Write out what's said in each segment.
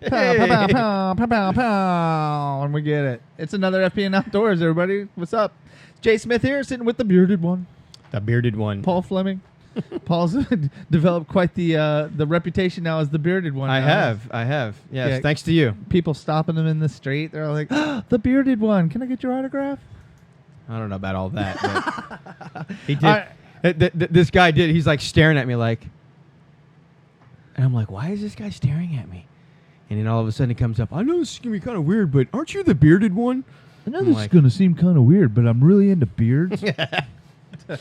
Pow, pow, pow, pow, pow, pow. And we get it. It's another FPN Outdoors, everybody. What's up? Jay Smith here, sitting with the bearded one. The bearded one. Paul Fleming. Paul's developed quite the reputation now as the bearded one. I have. Yes, yeah, thanks to you. People stopping him in the street. They're like, the bearded one. Can I get your autograph? I don't know about all that. But he did. This guy did. He's like staring at me like. And I'm like, why is this guy staring at me? And then all of a sudden it comes up, I know this is going to be kind of weird, but aren't you the bearded one? I know this is going to seem kind of weird, but I'm really into beards. All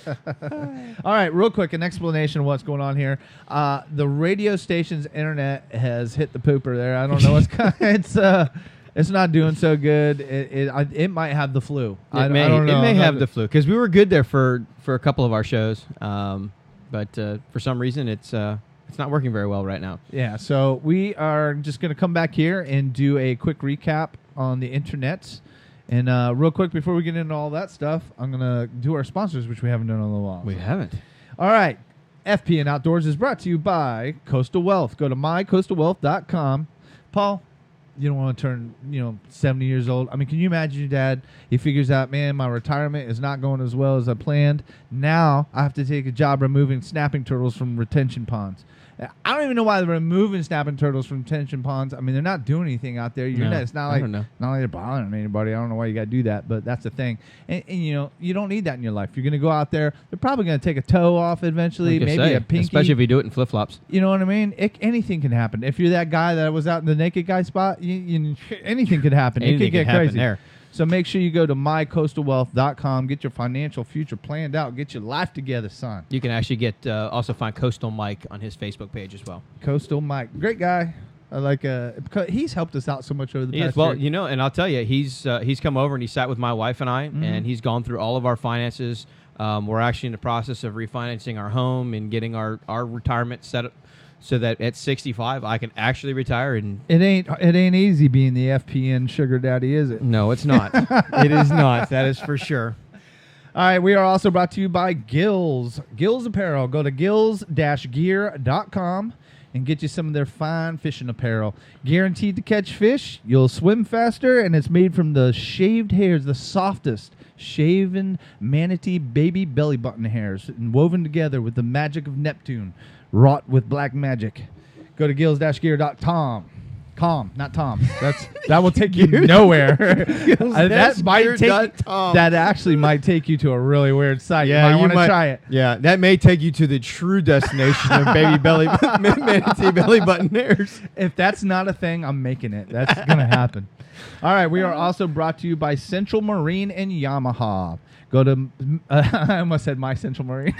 right, real quick, an explanation of what's going on here. The radio station's internet has hit the pooper there. I don't know what's it's not doing so good. It might have the flu. I don't know. It may have the flu because we were good there for a couple of our shows, but for some reason it's not working very well right now. Yeah, so we are just going to come back here and do a quick recap on the internet. And real quick, before we get into all that stuff, I'm going to do our sponsors, which we haven't done in a little while. We haven't. All right. FPN Outdoors is brought to you by Coastal Wealth. Go to mycoastalwealth.com. Paul, you don't want to turn 70 years old. I mean, can you imagine your dad? He figures out, man, my retirement is not going as well as I planned. Now I have to take a job removing snapping turtles from retention ponds. I don't even know why they're removing snapping turtles from retention ponds. I mean, they're not doing anything out there. It's not like they're bothering anybody. I don't know why you got to do that, but that's the thing. And you don't need that in your life. You're going to go out there. They're probably going to take a toe off eventually, maybe a pinky. Especially if you do it in flip-flops. You know what I mean? Anything can happen. If you're that guy that was out in the naked guy spot, anything could happen. It could get crazy. There. So make sure you go to mycoastalwealth.com, get your financial future planned out, get your life together, son. You can actually also find Coastal Mike on his Facebook page as well. Coastal Mike, great guy. I like he's helped us out so much over the past year. And I'll tell you, he's come over and he sat with my wife and I, and he's gone through all of our finances. We're actually in the process of refinancing our home and getting our retirement set up, so that at 65 I can actually retire. And it ain't easy being the FPN sugar daddy, is it? No, it's not. It is not. That is for sure. All right, we are also brought to you by Gills Apparel. Go to gills-gear.com and get you some of their fine fishing apparel. Guaranteed to catch fish, you'll swim faster, and it's made from the shaved hairs, the softest shaven manatee baby belly button hairs, and woven together with the magic of Neptune. Wrought with black magic. Go to gills-gear.com. Not Tom. That will take you nowhere. That actually might take you to a really weird site. Yeah, you might want to try it. Yeah, that may take you to the true destination of baby belly manatee belly button hairs. If that's not a thing, I'm making it. That's going to happen. All right, we are also brought to you by Central Marine and Yamaha. Go to I almost said My Central Marine.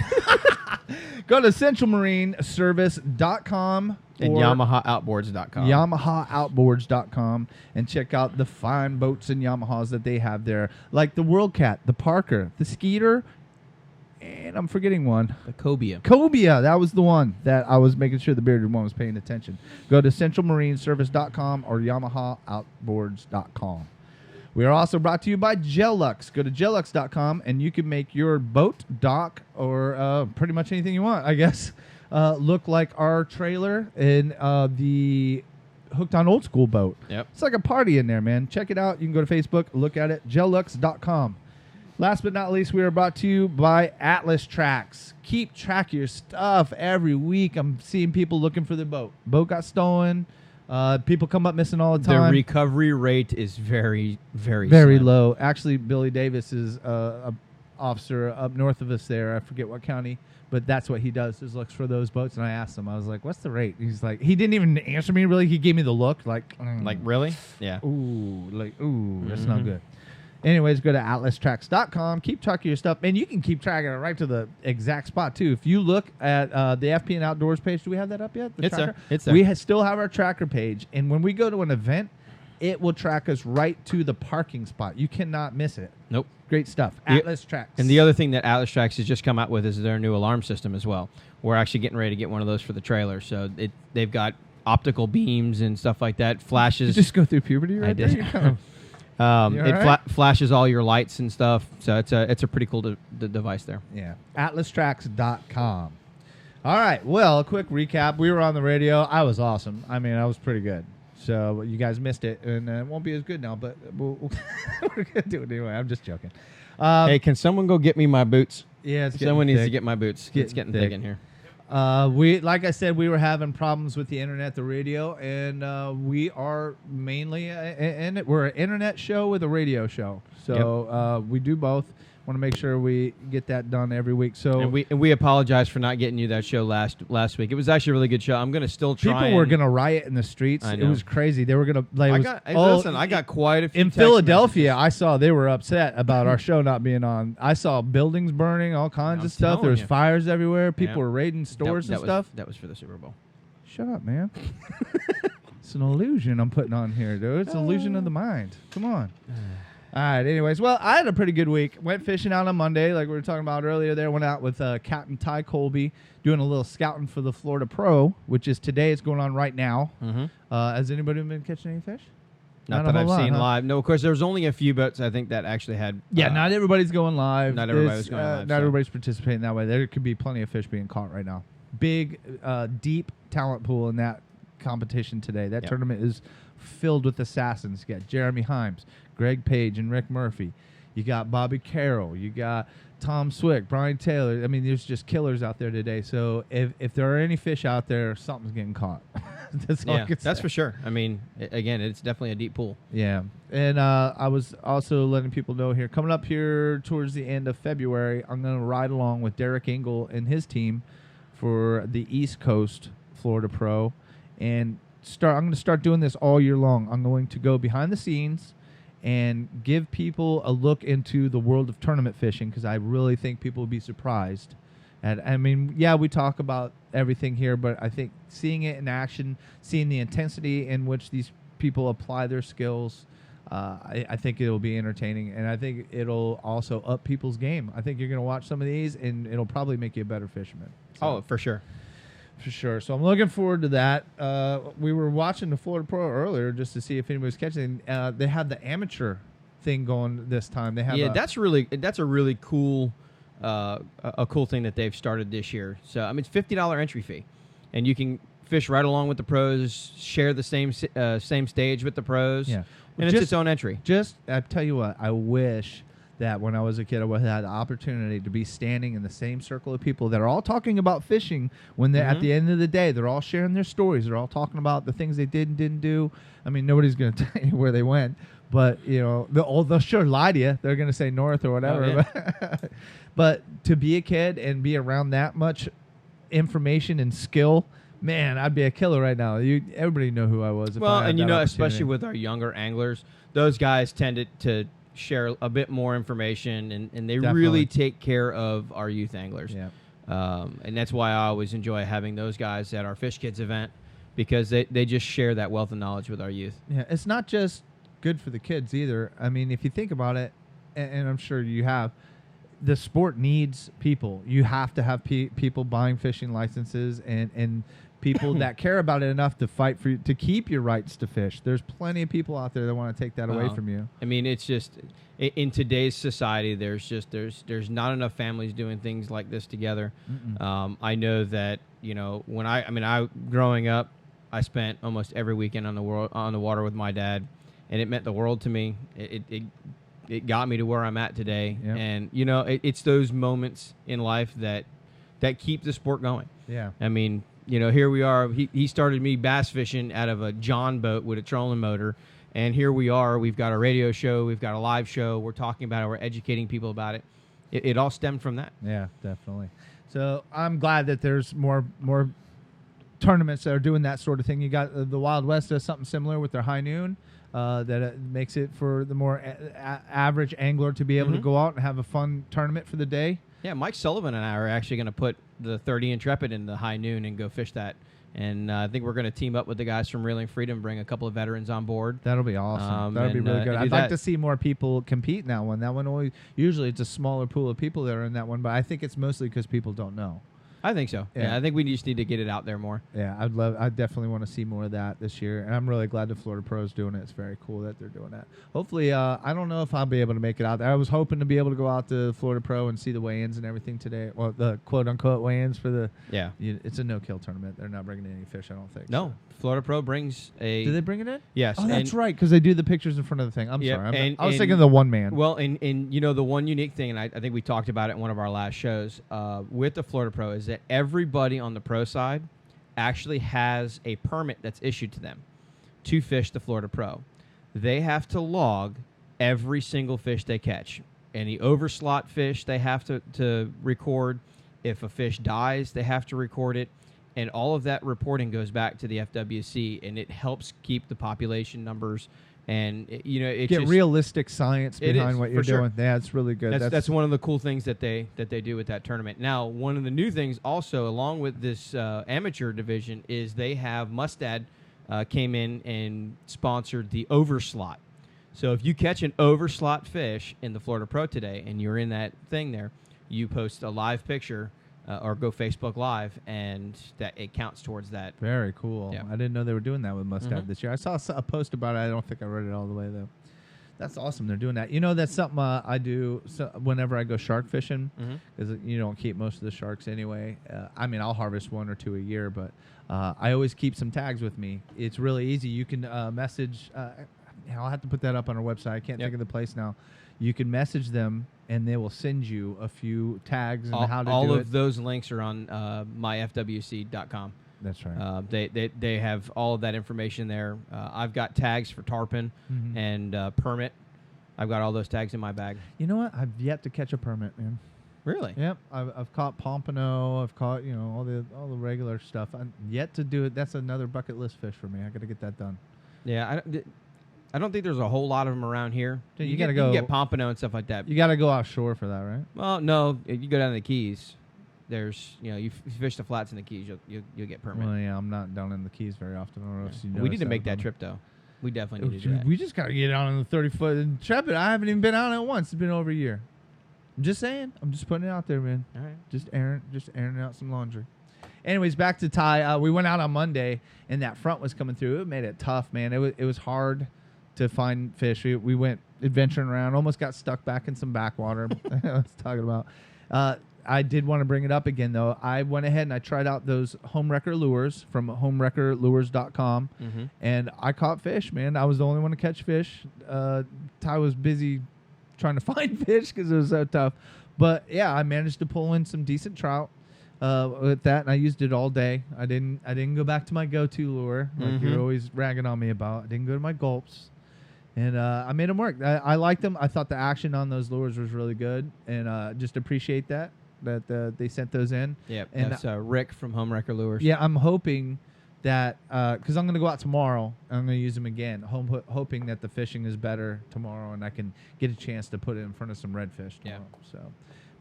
Go to centralmarineservice.com and YamahaOutboards.com. YamahaOutboards.com and check out the fine boats and Yamahas that they have there, like the World Cat, the Parker, the Skeeter, and I'm forgetting one. The Cobia. That was the one that I was making sure the bearded one was paying attention. Go to centralmarineservice.com or YamahaOutboards.com. We are also brought to you by Gellux. Go to gellux.com and you can make your boat, dock, or pretty much anything you want, I guess, look like our trailer in the Hooked on Old School boat. Yep. It's like a party in there, man. Check it out. You can go to Facebook, look at it, gellux.com. Last but not least, we are brought to you by Atlas Tracks. Keep track of your stuff every week. I'm seeing people looking for their boat. Boat got stolen. People come up missing all the time. The recovery rate is very, very low. Actually, Billy Davis is an officer up north of us there. I forget what county, but that's what he does, is looks for those boats. And I asked him, I was like, what's the rate? He's like, he didn't even answer me, really. He gave me the look, like really? Yeah. That's not good. Anyways, go to atlastracks.com. Keep track of your stuff. And you can keep track of it right to the exact spot, too. If you look at the FPN Outdoors page, do we have that up yet? It's there. It's there. We still have our tracker page. And when we go to an event, it will track us right to the parking spot. You cannot miss it. Nope. Great stuff. Atlas Tracks. And the other thing that Atlas Tracks has just come out with is their new alarm system as well. We're actually getting ready to get one of those for the trailer. So they've got optical beams and stuff like that. Flashes. Did you just go through puberty right there? It flashes all your lights and stuff, so it's a pretty cool device there. Yeah, atlastracks.com. All right, well, a quick recap. We were on the radio. I was awesome. I mean, I was pretty good. So you guys missed it, and it won't be as good now, but we're going to do it anyway. I'm just joking. Hey, can someone go get me my boots? Yeah, someone needs to get my boots. It's getting thick in here. Like I said, we were having problems with the internet, the radio, and we are mainly we're an internet show with a radio show. So we do both. Want to make sure we get that done every week. So and we apologize for not getting you that show last week. It was actually a really good show. I'm going to still try. People were going to riot in the streets. It was crazy. They were going to like. I got quite a few in Philadelphia. I saw they were upset about our show not being on. I saw buildings burning, all kinds of stuff. There was fires everywhere. People were raiding stores and stuff. That was for the Super Bowl. Shut up, man. It's an illusion I'm putting on here, dude. It's an illusion of the mind. Come on. All right, anyways. Well, I had a pretty good week. Went fishing out on Monday, like we were talking about earlier there. Went out with Captain Ty Colby, doing a little scouting for the Florida Pro, which is today. It's going on right now. Mm-hmm. Has anybody been catching any fish? Not that I've seen live. No, of course, there was only a few boats, I think, that actually had... not everybody's going live. Not everybody's going live. Not everybody's participating that way. There could be plenty of fish being caught right now. Big, deep talent pool in that competition today. That tournament is filled with assassins. You got Jeremy Himes, Greg Page, and Rick Murphy. You got Bobby Carroll. You got Tom Swick, Brian Taylor. I mean, there's just killers out there today. So if there are any fish out there, something's getting caught. That's for sure. I mean, again, it's definitely a deep pool. Yeah. And I was also letting people know here, coming up here towards the end of February, I'm going to ride along with Derek Engel and his team for the East Coast Florida Pro. And I'm going to start doing this all year long. I'm going to go behind the scenes and give people a look into the world of tournament fishing, because I really think people will be surprised. And I mean, we talk about everything here, but I think seeing it in action, seeing the intensity in which these people apply their skills, I think it'll be entertaining, and I think it'll also up people's game. I think you're going to watch some of these, and it'll probably make you a better fisherman. So, for sure. For sure. So I'm looking forward to that. We were watching the Florida Pro earlier just to see if anybody was catching. They had the amateur thing going this time. They have that's a really cool a cool thing that they've started this year. So I mean, it's $50 entry fee, and you can fish right along with the pros, share the same stage with the pros. Yeah, and it's its own entry. I tell you what, I wish that when I was a kid, I would have had the opportunity to be standing in the same circle of people that are all talking about fishing when they're at the end of the day. They're all sharing their stories. They're all talking about the things they did and didn't do. I mean, nobody's going to tell you where they went, but, you know, they'll sure lie to you. They're going to say north or whatever. Oh, yeah. But to be a kid and be around that much information and skill, man, I'd be a killer right now. Everybody know who I was. Well, and you know, especially with our younger anglers, those guys tended to share a bit more information, and they really take care of our youth anglers. Yeah. And that's why I always enjoy having those guys at our Fish Kids event, because they just share that wealth of knowledge with our youth. Yeah, it's not just good for the kids either. I mean, if you think about it, and I'm sure you have, the sport needs people. You have to have people buying fishing licenses and people that care about it enough to fight for you, to keep your rights to fish. There's plenty of people out there that want to take that away from you. I mean, it's just in today's society, there's not enough families doing things like this together. I know that, you know, when I growing up, I spent almost every weekend on the water with my dad, and it meant the world to me. It got me to where I'm at today. Yep. And you know, it's those moments in life that keep the sport going. Yeah. I mean, you know, here we are. He started me bass fishing out of a John boat with a trolling motor, and here we are. We've got a radio show. We've got a live show. We're talking about it. We're educating people about it. It all stemmed from that. Yeah, definitely. So I'm glad that there's more tournaments that are doing that sort of thing. You got the Wild West does something similar with their high noon. That makes it for the more average angler to be able to go out and have a fun tournament for the day. Yeah, Mike Sullivan and I are actually going to put the 30 Intrepid in the high noon and go fish that. And I think we're going to team up with the guys from Reeling Freedom, bring a couple of veterans on board. That'll be awesome. That'll be really good. I'd like to see more people compete in that one. That one usually it's a smaller pool of people that are in that one, but I think it's mostly because people don't know. I think so. Yeah, I think we just need to get it out there more. Yeah, I definitely want to see more of that this year, and I'm really glad the Florida Pro's doing it. It's very cool that they're doing that. Hopefully, I don't know if I'll be able to make it out there. I was hoping to be able to go out to Florida Pro and see the weigh-ins and everything today. Well, the quote-unquote weigh-ins for the it's a no-kill tournament. They're not bringing in any fish, I don't think. No, so. Florida Pro brings a. Do they bring it in? Yes. Oh, that's right, because they do the pictures in front of the thing. I'm sorry. I was thinking of the one man. Well, and you know the one unique thing, and I think we talked about it in one of our last shows with the Florida Pro, is that everybody on the pro side actually has a permit that's issued to them to fish the Florida Pro. They have to log every single fish they catch. Any overslot fish they have to record. If a fish dies, they have to record it. And all of that reporting goes back to the FWC, and it helps keep the population numbers. And it get just realistic science behind what you're doing. Yeah, it's really good. That's one of the cool things that they do with that tournament. Now, one of the new things also, along with this amateur division, is they have Mustad came in and sponsored the overslot. So if you catch an overslot fish in the Florida Pro today, and you're in that thing there, you post a live picture. Or go Facebook Live, and that it counts towards that. Very cool. Yeah. I didn't know they were doing that with Mustad this year. I saw a post about it. I don't think I read it all the way, though. That's awesome. They're doing that. You know, that's something I do whenever I go shark fishing, because you don't keep most of the sharks anyway. I mean, I'll harvest 1 or 2 a year, but I always keep some tags with me. It's really easy. You can message. I'll have to put that up on our website. I can't think of the place now. You can message them, and they will send you a few tags and how to do it. All of those links are on myfwc.com. That's right. They have all of that information there. I've got tags for tarpon and permit. I've got all those tags in my bag. You know what? I've yet to catch a permit, man. Really? Yep. I've caught pompano. I've caught all the regular stuff. I'm yet to do it. That's another bucket list fish for me. I got to get that done. Yeah. I don't think there's a whole lot of them around here. You got to go. You can get pompano and stuff like that. You got to go offshore for that, right? Well, no. You go down to the Keys. There's, you fish the flats in the Keys, you'll get permit. Well, yeah, I'm not down in the Keys very often. I don't know if you know. We need to make that trip, though. We definitely need to do that. We just got to get out on the 30-foot and trap it. I haven't even been on it once. It's been over a year. I'm just saying. I'm just putting it out there, man. All right. Just airing out some laundry. Anyways, back to Ty. We went out on Monday, and that front was coming through. It made it tough, man. It was hard to find fish. We went adventuring around, almost got stuck back in some backwater. I was talking about. I did want to bring it up again, though. I went ahead and I tried out those homewrecker lures from homewreckerlures.com, and I caught fish, man. I was the only one to catch fish. Ty was busy trying to find fish because it was so tough. But, yeah, I managed to pull in some decent trout with that, and I used it all day. I didn't go back to my go-to lure, like you're always ragging on me about. I didn't go to my gulps. And I made them work. I liked them. I thought the action on those lures was really good, and just appreciate that they sent those in. Yeah, and that's Rick from Homewrecker Lures. Yeah, I'm hoping that because I'm going to go out tomorrow, and I'm going to use them again. Hoping that the fishing is better tomorrow, and I can get a chance to put it in front of some redfish tomorrow. Yeah. So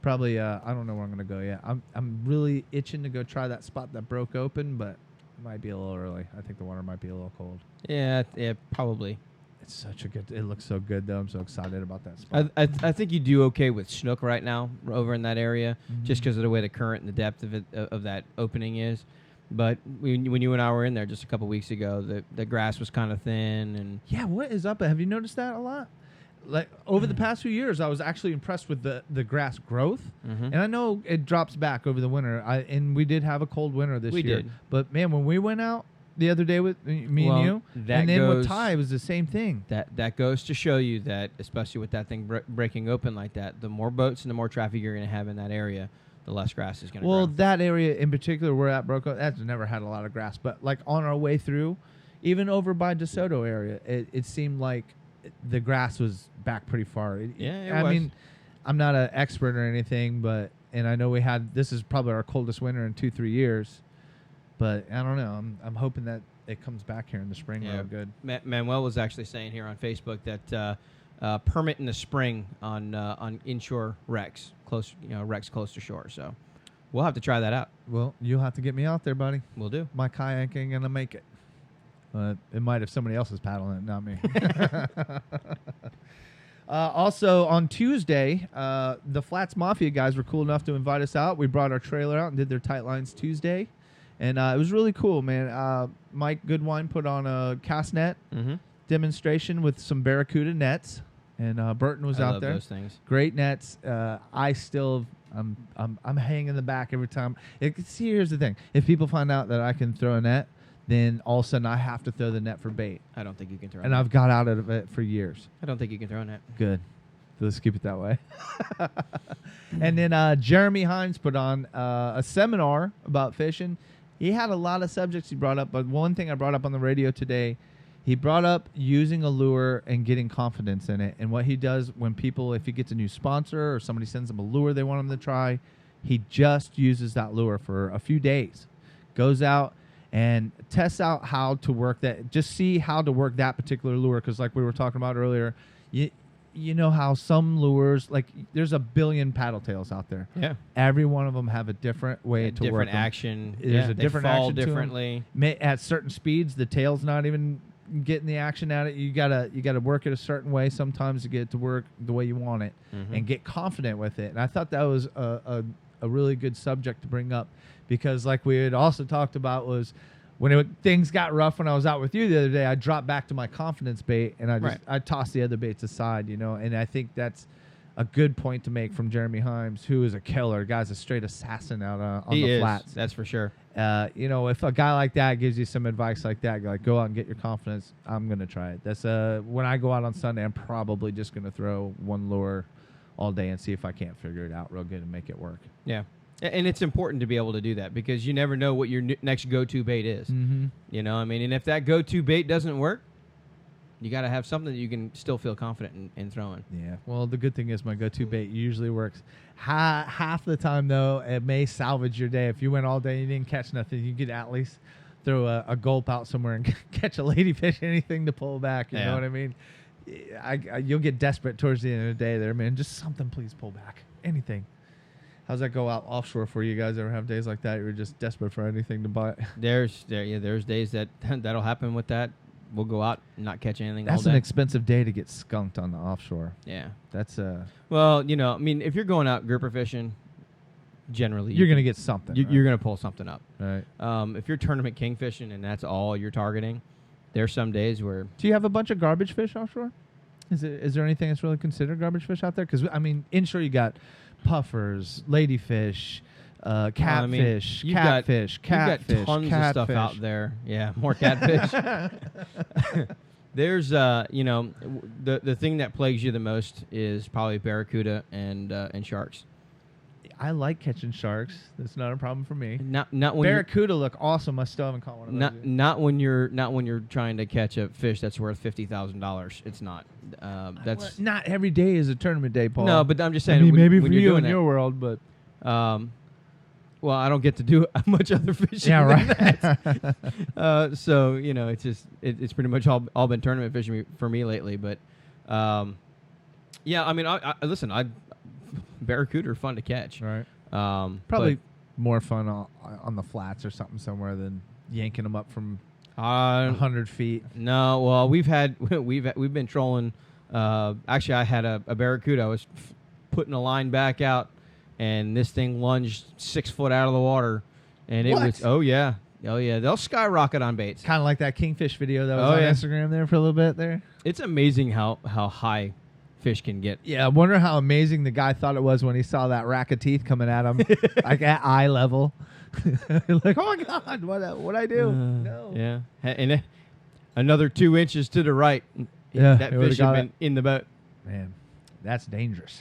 probably I don't know where I'm going to go yet. I'm really itching to go try that spot that broke open, but it might be a little early. I think the water might be a little cold. Yeah, probably. It's such a good. It looks so good, though. I'm so excited about that spot. I think you do okay with snook right now over in that area, just because of the way the current and the depth of that opening is. But when you and I were in there just a couple weeks ago, the grass was kind of thin and. Yeah, what is up? Have you noticed that a lot? Like over the past few years, I was actually impressed with the grass growth, and I know it drops back over the winter. And we did have a cold winter this year. We did, but man, when we went out the other day with me and you, and then with Ty, it was the same thing. That goes to show you that, especially with that thing breaking open like that, the more boats and the more traffic you're going to have in that area, the less grass is going to grow. Well, that area in particular where that broke up, that's never had a lot of grass. But like on our way through, even over by DeSoto area, it seemed like the grass was back pretty far. I mean, I'm not an expert or anything, and I know this is probably our coldest winter in 2-3 years. But I don't know. I'm hoping that it comes back here in the spring real good. Manuel was actually saying here on Facebook that permit in the spring on inshore wrecks, wrecks close to shore. So we'll have to try that out. Well, you'll have to get me out there, buddy. We'll do. My kayak ain't gonna make it. It might if somebody else is paddling it, not me. Also on Tuesday, the Flats Mafia guys were cool enough to invite us out. We brought our trailer out and did their Tight Lines Tuesday, and it was really cool, man. Mike Goodwine put on a cast net demonstration with some Barracuda nets, and Burton was I out love there. those things. Great nets. I'm hanging in the back every time. See, here's the thing: if people find out that I can throw a net, then all of a sudden I have to throw the net for bait. I don't think you can throw. And I've got out of it for years. I don't think you can throw a net. Good. Let's keep it that way. And then Jeremy Hines put on a seminar about fishing. He had a lot of subjects he brought up, but one thing I brought up on the radio today, he brought up using a lure and getting confidence in it. And what he does when people, if he gets a new sponsor or somebody sends him a lure they want him to try, he just uses that lure for a few days. Goes out and tests out how to work that. Just see how to work that particular lure. Because like we were talking about earlier, you know how some lures, like there's a billion paddle tails out there. Yeah. Every one of them have a different way to work. Different action. There's a different fall action differently. To them. At certain speeds, the tail's not even getting the action at it. You gotta work it a certain way sometimes to get it to work the way you want it and get confident with it. And I thought that was a really good subject to bring up, because like we had also talked about was when things got rough when I was out with you the other day, I dropped back to my confidence bait and I tossed the other baits aside, you know. And I think that's a good point to make from Jeremy Himes, who is a killer. Guy's a straight assassin out on the flats. That's for sure. You know, if a guy like that gives you some advice like that, like go out and get your confidence, I'm gonna try it. That's when I go out on Sunday, I'm probably just gonna throw one lure all day and see if I can't figure it out real good and make it work. Yeah. And it's important to be able to do that, because you never know what your next go-to bait is. You know, I mean, and if that go-to bait doesn't work, you got to have something that you can still feel confident in throwing. Yeah. Well, the good thing is my go-to bait usually works. Half the time, though, it may salvage your day. If you went all day and you didn't catch nothing, you could at least throw a gulp out somewhere and catch a ladyfish, anything to pull back. You know what I mean? You'll get desperate towards the end of the day there, man. Just something, please pull back. Anything. How's that go out offshore for you guys? Ever have days like that? You're just desperate for anything to bite? There's days that'll happen with that. We'll go out and not catch anything. That's all day. an expensive day to get skunked on the offshore. Yeah, that's well, you know, I mean, if you're going out grouper fishing, generally you're gonna get something. You're gonna pull something up. Right. If you're tournament king fishing and that's all you're targeting, there's some days where. Do you have a bunch of garbage fish offshore? Is there anything that's really considered garbage fish out there? Because I mean, inshore you got puffers, ladyfish, catfish, catfish. You've got tons of stuff out there. Yeah, more catfish. There's, you know, the thing that plagues you the most is probably barracuda and sharks. I like catching sharks. That's not a problem for me. Not when barracuda look awesome. I still haven't caught one of those. Not when you're trying to catch a fish that's worth $50,000. It's not. That's not every day is a tournament day, Paul. No, but I'm just saying. I mean, maybe when for you're you doing in your world, but. Well, I don't get to do much other fishing. Yeah, right. Than that. So you know, it's pretty much all been tournament fishing for me lately. But yeah, I mean, I listen. Barracuda are fun to catch. Right. Probably more fun on the flats or something somewhere than yanking them up from 100 feet. No, well, we've been trolling. Actually, I had a barracuda. I was putting a line back out, and this thing lunged 6 foot out of the water, and it was they'll skyrocket on baits. Kind of like that kingfish video that was on Instagram there for a little bit there. It's amazing how high fish can get. Yeah, I wonder how amazing the guy thought it was when he saw that rack of teeth coming at him, like at eye level. Like, oh my God, what'd I do? No. Yeah, and another 2 inches to the right. Yeah, that fish had been in the boat. Man, that's dangerous.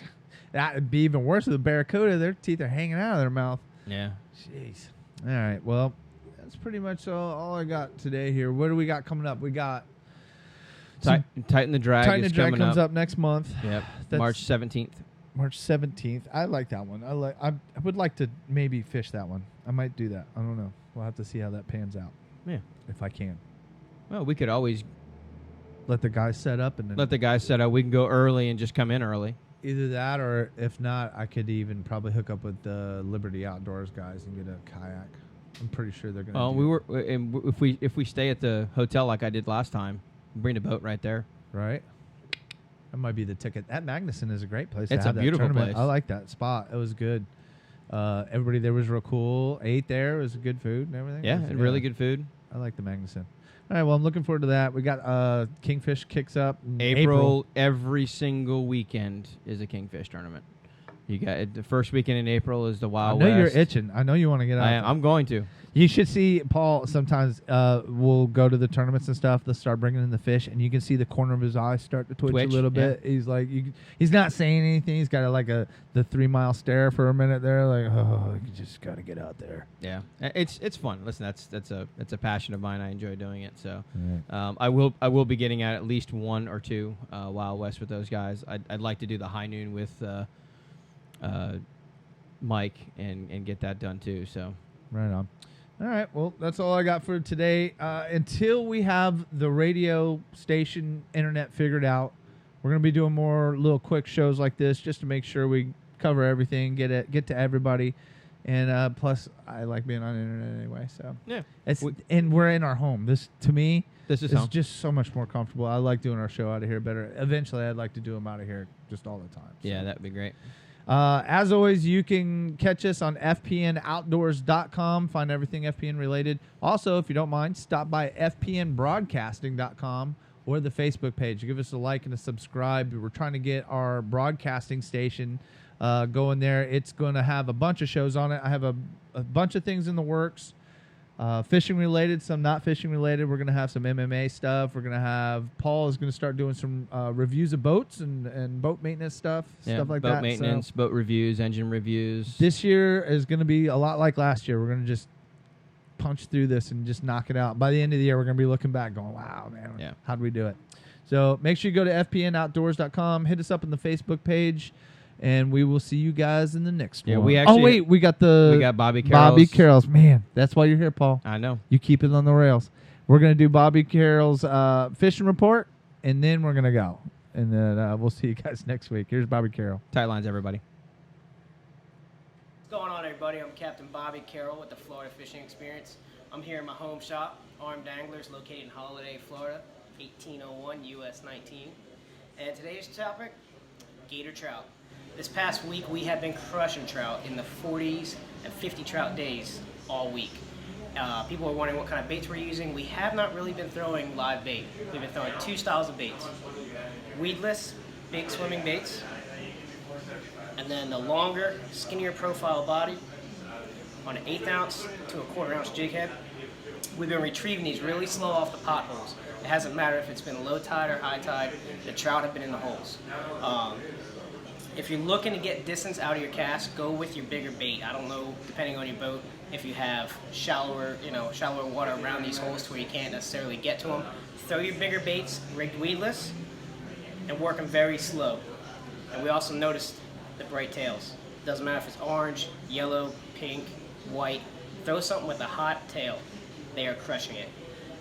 That'd be even worse with a barracuda. Their teeth are hanging out of their mouth. Yeah. Jeez. All right. Well, that's pretty much all I got today here. What do we got coming up? We got Tighten the Drag. Tighten the Drag comes up next month. Yep. March 17th. March 17th. I like that one. I would like to maybe fish that one. I might do that. I don't know. We'll have to see how that pans out. Yeah. If I can. Well, we could always let the guys set up and then let the guys set up. We can go early and just come in early. Either that, or if not, I could even probably hook up with the Liberty Outdoors guys and get a kayak. I'm pretty sure they're gonna. If we stay at the hotel like I did last time, bring the boat right there. Right. That might be the ticket. That Magnuson is a great place. It's to a have that beautiful tournament. place. I like that spot. It was good. Everybody there was real cool. Ate there. It was good food and everything. Yeah, and really good food. I like the Magnuson. All right, well, I'm looking forward to that. We got Kingfish kicks up in April. Every single weekend is a Kingfish tournament. You got the first weekend in April is the Wild West. I know you're itching. I know you want to get out. I'm going to. You should see Paul. Sometimes we'll go to the tournaments and stuff. They'll start bringing in the fish, and you can see the corner of his eye start to twitch a little bit. He's like, he's not saying anything. He's got the 3 mile stare for a minute there, like, oh, you just got to get out there. Yeah, it's fun. Listen, that's a passion of mine. I enjoy doing it. So, I will be getting at least 1 or 2 Wild West with those guys. I'd like to do the high noon with Mike and get that done too. So, right on. All right, well, that's all I got for today. Until we have the radio station internet figured out, we're going to be doing more little quick shows like this just to make sure we cover everything, get to everybody. And plus, I like being on the internet anyway. So yeah, and we're in our home. This, to me, this is just so much more comfortable. I like doing our show out of here better. Eventually, I'd like to do them out of here just all the time. So. Yeah, that would be great. As always, you can catch us on FPNOutdoors.com. Find everything FPN related. Also, if you don't mind, stop by FPNBroadcasting.com or the Facebook page. Give us a like and a subscribe. We're trying to get our broadcasting station going there. It's going to have a bunch of shows on it. I have a bunch of things in the works. Fishing related, some not fishing related. We're going to have some MMA stuff. We're going to have Paul is going to start doing some reviews of boats and boat maintenance stuff like that. Boat maintenance, boat reviews, engine reviews. This year is going to be a lot like last year. We're going to just punch through this and just knock it out. By the end of the year, we're going to be looking back going, wow, man, how did we do it? So make sure you go to FPNOutdoors.com. Hit us up on the Facebook page. And we will see you guys in the next one. We actually, we got Bobby Carroll's. Bobby Carroll's. Man, that's why you're here, Paul. I know. You keep it on the rails. We're going to do Bobby Carroll's fishing report, and then we're going to go. And then we'll see you guys next week. Here's Bobby Carroll. Tight lines, everybody. What's going on, everybody? I'm Captain Bobby Carroll with the Florida Fishing Experience. I'm here in my home shop, Armed Anglers, located in Holiday, Florida, 1801 US 19. And today's topic, gator trout. This past week, we have been crushing trout in the 40s and 50 trout days all week. People are wondering what kind of baits we're using. We have not really been throwing live bait. We've been throwing 2 styles of baits. Weedless, big swimming baits, and then the longer, skinnier profile body on an 1/8 ounce to a 1/4 ounce jig head. We've been retrieving these really slow off the potholes. It hasn't mattered if it's been low tide or high tide, the trout have been in the holes. If you're looking to get distance out of your cast, go with your bigger bait. I don't know, depending on your boat, if you have shallower water around these holes to where you can't necessarily get to them. Throw your bigger baits, rigged weedless, and work them very slow. And we also noticed the bright tails. Doesn't matter if it's orange, yellow, pink, white. Throw something with a hot tail. They are crushing it.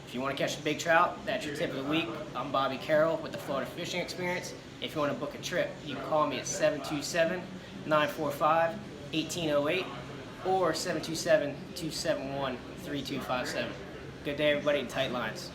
If you want to catch a big trout, that's your tip of the week. I'm Bobby Carroll with the Florida Fishing Experience. If you want to book a trip, you can call me at 727-945-1808 or 727-271-3257. Good day, everybody, and tight lines.